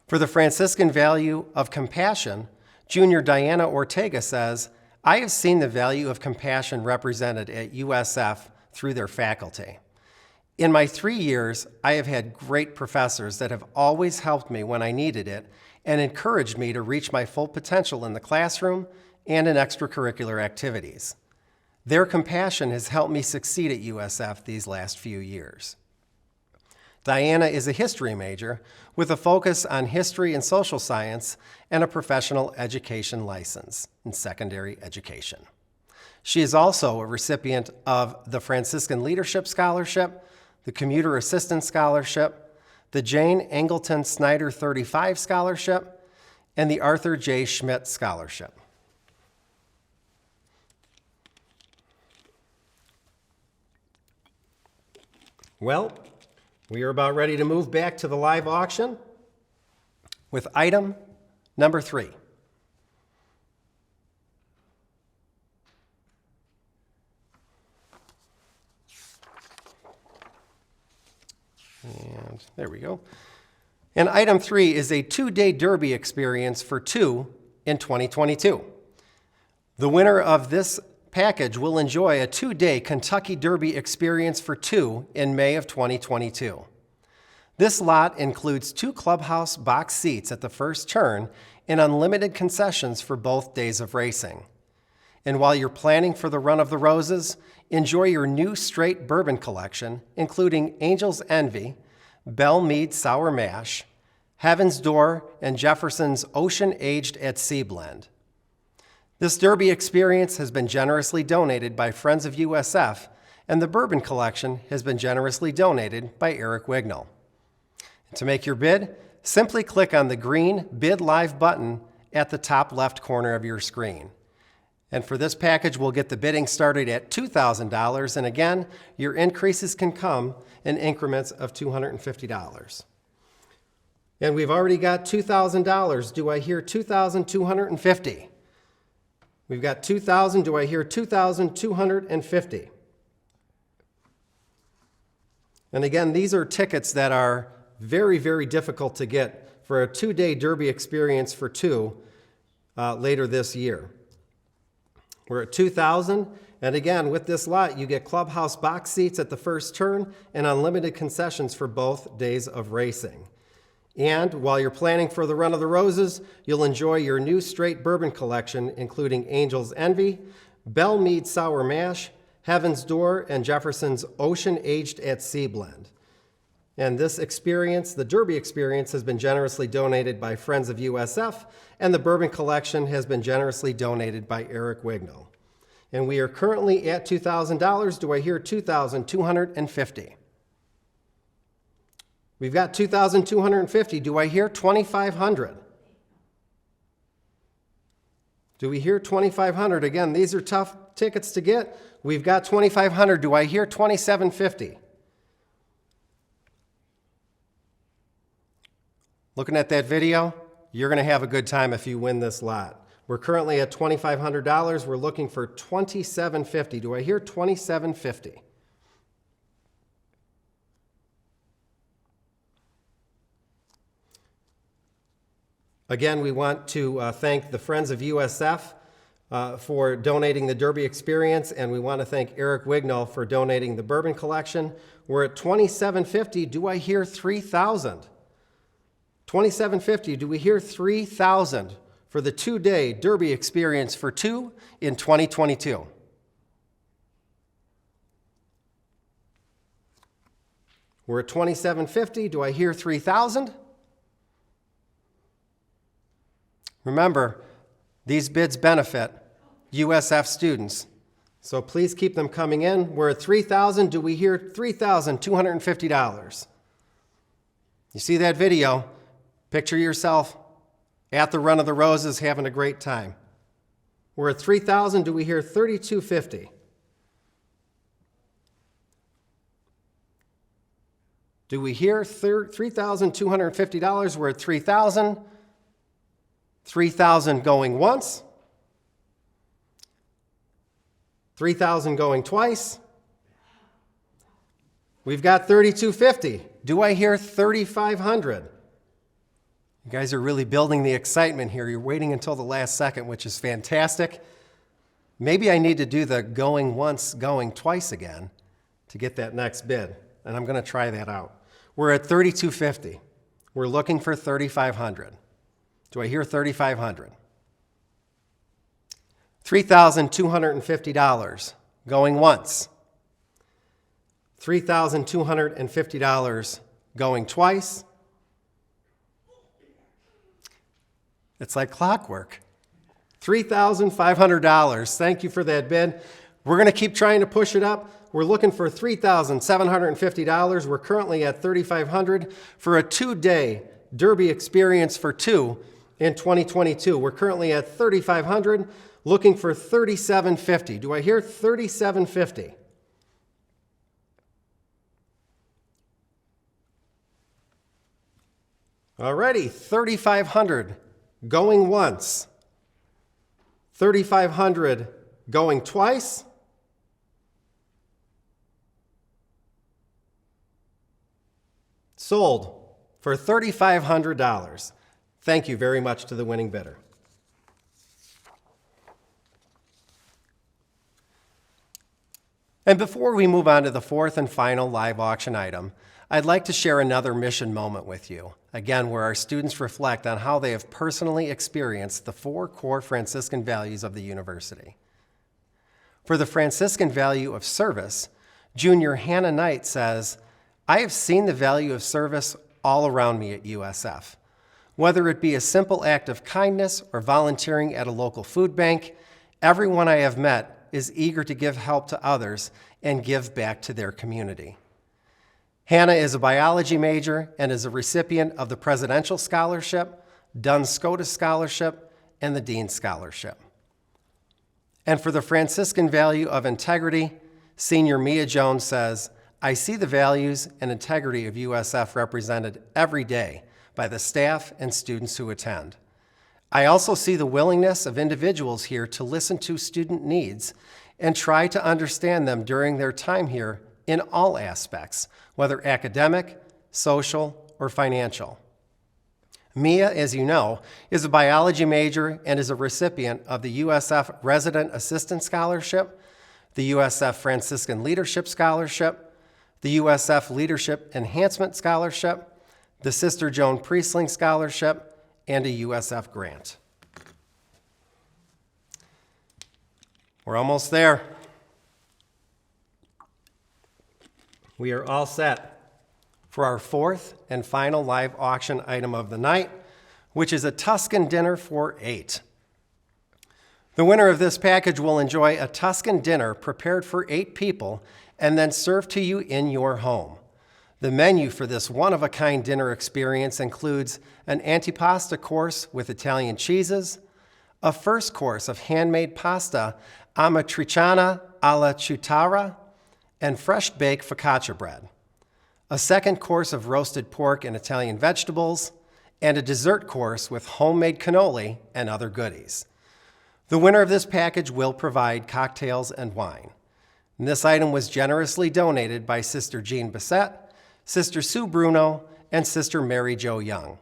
For the Franciscan value of compassion, Junior Diana Ortega says, "I have seen the value of compassion represented at USF through their faculty. In my 3 years, I have had great professors that have always helped me when I needed it and encouraged me to reach my full potential in the classroom and in extracurricular activities. Their compassion has helped me succeed at USF these last few years." Diana is a history major with a focus on history and social science and a professional education license in secondary education. She is also a recipient of the Franciscan Leadership Scholarship, the Commuter Assistance Scholarship, the Jane Angleton Snyder 35 Scholarship, and the Arthur J. Schmidt Scholarship. Well, we are about ready to move back to the live auction with item number 3. And there we go. And item 3 is a 2-day Derby experience for 2 in 2022. The winner of this package will enjoy a 2-day Kentucky Derby experience for 2 in May of 2022. This lot includes 2 clubhouse box seats at the first turn and unlimited concessions for both days of racing. And while you're planning for the Run of the Roses, enjoy your new straight bourbon collection, including Angel's Envy, Belle Meade Sour Mash, Heaven's Door, and Jefferson's Ocean Aged at Sea Blend. This Derby experience has been generously donated by Friends of USF, and the bourbon collection has been generously donated by Eric Wignall. To make your bid, simply click on the green Bid Live button at the top left corner of your screen. And for this package, we'll get the bidding started at $2,000, and again, your increases can come in increments of $250. And we've already got $2,000. Do I hear $2,250? We've got $2,000. Do I hear $2,250? And again, these are tickets that are very, very difficult to get for a 2-day Derby experience for 2 later this year. We're at $2,000. And again, with this lot, you get clubhouse box seats at the first turn and unlimited concessions for both days of racing. And while you're planning for the Run of the Roses, you'll enjoy your new straight bourbon collection, including Angel's Envy, Belle Meade Sour Mash, Heaven's Door, and Jefferson's Ocean Aged at Sea Blend. And this experience, the Derby experience, has been generously donated by Friends of USF, and the bourbon collection has been generously donated by Eric Wignall. And we are currently at $2,000. Do I hear $2,250? We've got $2,250. Do I hear $2,500? Do we hear $2,500? Again, these are tough tickets to get. We've got $2,500. Do I hear $2,750? Looking at that video, you're going to have a good time if you win this lot. We're currently at $2,500. We're looking for $2,750. Do I hear $2,750? Again, we want to thank the Friends of USF for donating the Derby experience, and we want to thank Eric Wignall for donating the bourbon collection. We're at $2,750. Do I hear $3,000? $2,750. Do we hear $3,000 for the 2-day Derby experience for 2 in 2022? We're at $2,750. Do I hear $3,000? Remember, these bids benefit USF students, so please keep them coming in. We're at $3,000. Do we hear $3,250? You see that video? Picture yourself at the Run of the Roses having a great time. We're at $3,000. Do we hear $3,250? Do we hear $3,250? We're at $3,000. $3,000 going once. $3,000 going twice. We've got $3,250. Do I hear $3,500? You guys are really building the excitement here. You're waiting until the last second, which is fantastic. Maybe I need to do the going once, going twice again to get that next bid, and I'm going to try that out. We're at $3,250. We're looking for $3,500. Do I hear $3,500? $3,250 going once. $3,250 Going twice. It's like clockwork. $3,500. Thank you for that bid. We're going to keep trying to push it up. We're looking for $3,750. We're currently at $3,500 for a 2-day Derby experience for two in 2022. We're currently at $3,500, looking for $3,750. Do I hear $3,750? Alrighty, $3,500 going once. $3,500 going twice. Sold for $3,500. Thank you very much to the winning bidder. And before we move on to the fourth and final live auction item, I'd like to share another mission moment with you, again, where our students reflect on how they have personally experienced the 4 core Franciscan values of the university. For the Franciscan value of service, junior Hannah Knight says, "I have seen the value of service all around me at USF. Whether it be a simple act of kindness or volunteering at a local food bank, everyone I have met is eager to give help to others and give back to their community." Hannah is a biology major and is a recipient of the Presidential Scholarship, Duns Scotus Scholarship, and the Dean Scholarship. And for the Franciscan value of integrity, senior Mia Jones says, "I see the values and integrity of USF represented every day by the staff and students who attend. I also see the willingness of individuals here to listen to student needs and try to understand them during their time here in all aspects, whether academic, social, or financial." Mia, as you know, is a biology major and is a recipient of the USF Resident Assistant Scholarship, the USF Franciscan Leadership Scholarship, the USF Leadership Enhancement Scholarship, the Sister Joan Priestling Scholarship, and a USF grant. We're almost there. We are all set for our fourth and final live auction item of the night, which is a Tuscan dinner for 8. The winner of this package will enjoy a Tuscan dinner prepared for 8 people and then served to you in your home. The menu for this one-of-a-kind dinner experience includes an antipasta course with Italian cheeses, a first course of handmade pasta amatriciana alla cittara, and fresh-baked focaccia bread, a second course of roasted pork and Italian vegetables, and a dessert course with homemade cannoli and other goodies. The winner of this package will provide cocktails and wine. And this item was generously donated by Sister Jean Bissett, Sister Sue Bruno, and Sister Mary Jo Young.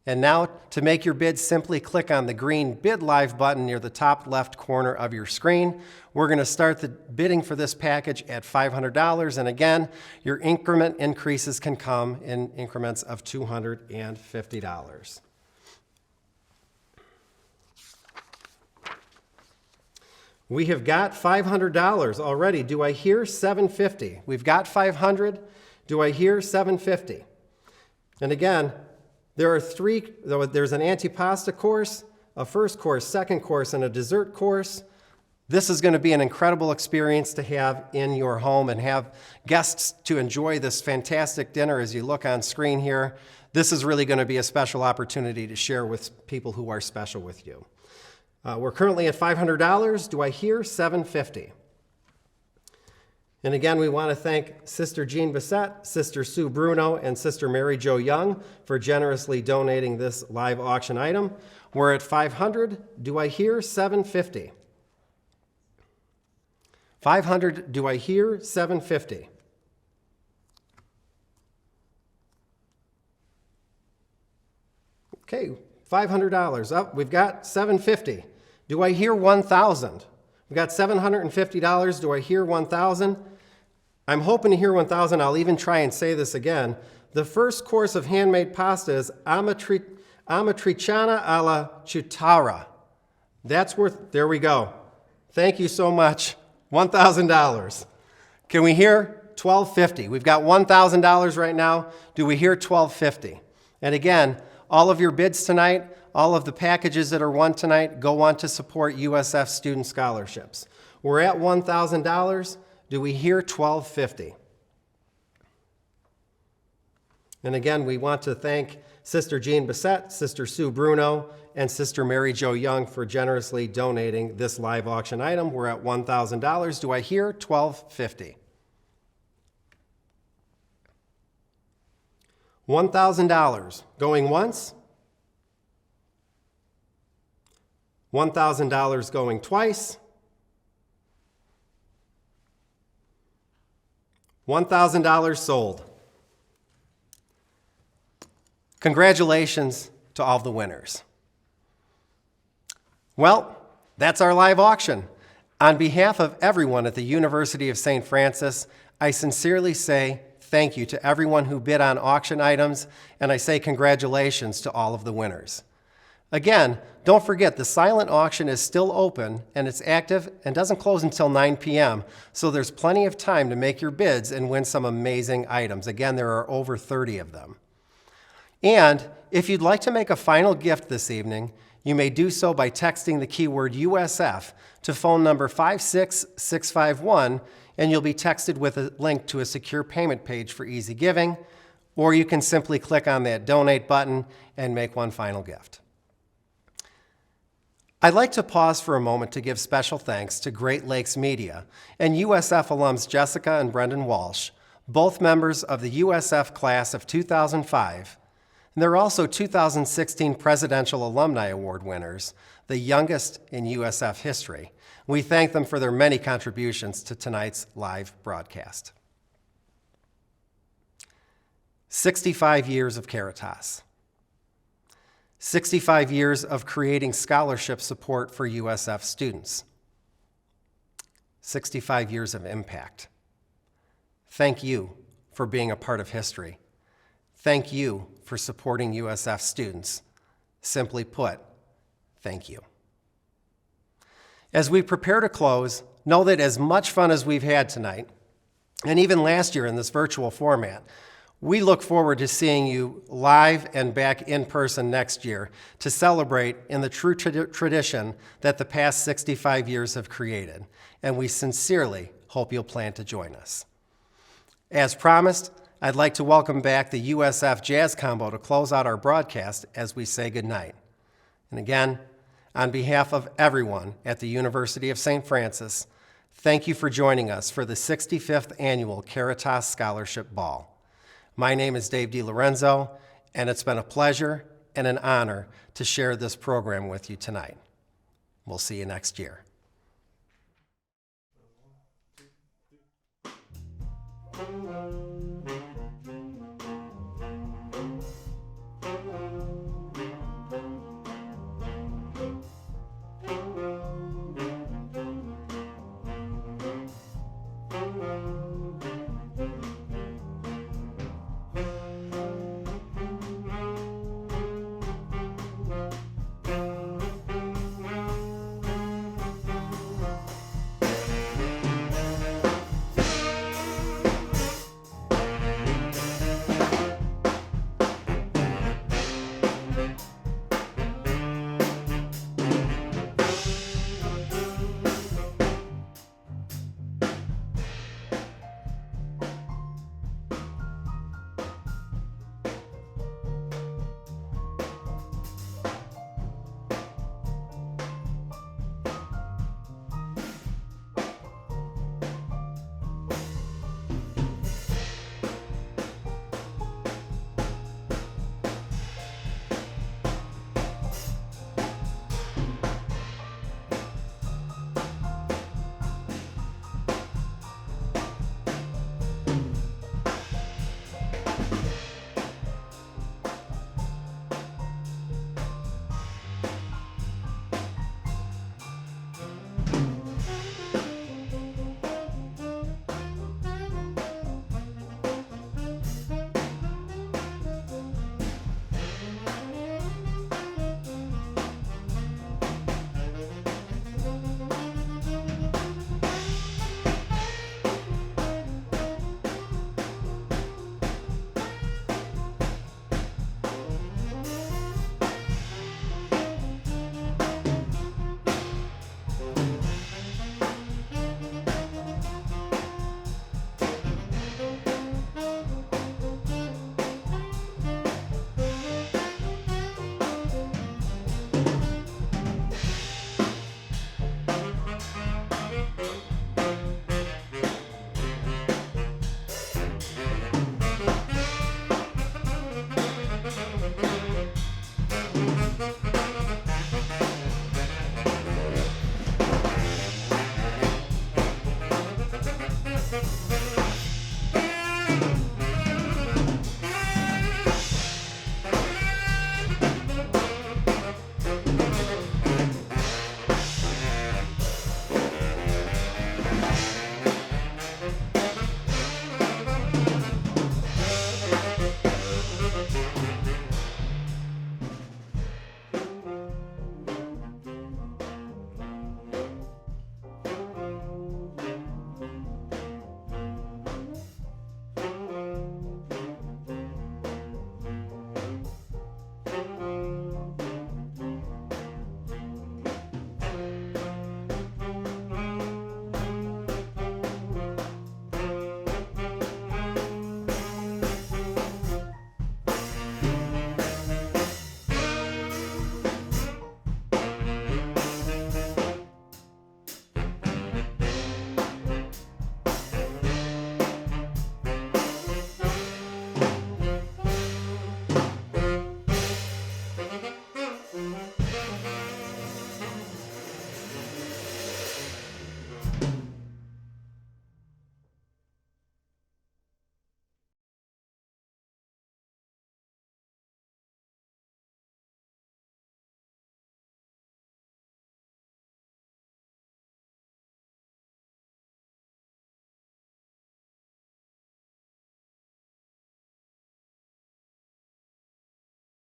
And now, to make your bid, simply click on the green Bid Live button near the top left corner of your screen. We're going to start the bidding for this package at $500, and again, your increment increases can come in increments of $250. We have got $500 already. Do I hear $750? We've got $500. Do I hear $750? And again, there are 3, there's an antipasta course, a first course, second course, and a dessert course. This is going to be an incredible experience to have in your home and have guests to enjoy this fantastic dinner as you look on screen here. This is really going to be a special opportunity to share with people who are special with you. We're currently at $500. Do I hear $750? And again, we want to thank Sister Jean Bissett, Sister Sue Bruno, and Sister Mary Jo Young for generously donating this live auction item. We're at $500. Do I hear $750? $500. Do I hear $750? Okay, $500 up. We've got $750. Do I hear $1,000? We've got $750. Do I hear $1,000? I'm hoping to hear $1,000. I'll even try and say this again. The first course of handmade pasta is amatriciana alla cittara. That's worth, there we go. Thank you so much. $1,000. Can we hear $12.50? We've got $1,000 right now. Do we hear $12.50? And again, all of your bids tonight, all of the packages that are won tonight go on to support USF student scholarships. We're at $1,000. Do we hear $12.50? And again, we want to thank Sister Jean Bissett, Sister Sue Bruno, and Sister Mary Jo Young for generously donating this live auction item. We're at $1,000. Do I hear $12.50? $1,000. Going once? $1,000 going twice? $1,000 sold. Congratulations to all the winners. Well, that's our live auction. On behalf of everyone at the University of St. Francis, I sincerely say thank you to everyone who bid on auction items, and I say congratulations to all of the winners. Again, don't forget the silent auction is still open and it's active and doesn't close until 9 p.m., so there's plenty of time to make your bids and win some amazing items. Again, there are over 30 of them. And if you'd like to make a final gift this evening, you may do so by texting the keyword USF to phone number 56651, and you'll be texted with a link to a secure payment page for easy giving, or you can simply click on that donate button and make one final gift. I'd like to pause for a moment to give special thanks to Great Lakes Media and USF alums Jessica and Brendan Walsh, both members of the USF class of 2005, and they're also 2016 Presidential Alumni Award winners, the youngest in USF history. We thank them for their many contributions to tonight's live broadcast. 65 years of Caritas. 65 years of creating scholarship support for USF students. 65 years of impact. Thank you for being a part of history. Thank you for supporting USF students. Simply put, thank you. As we prepare to close, know that as much fun as we've had tonight, and even last year in this virtual format, we look forward to seeing you live and back in person next year to celebrate in the true tradition that the past 65 years have created, and we sincerely hope you'll plan to join us. As promised, I'd like to welcome back the USF Jazz Combo to close out our broadcast as we say goodnight. And again, on behalf of everyone at the University of St. Francis, thank you for joining us for the 65th Annual Caritas Scholarship Ball. My name is Dave DiLorenzo, and it's been a pleasure and an honor to share this program with you tonight. We'll see you next year. Thank you.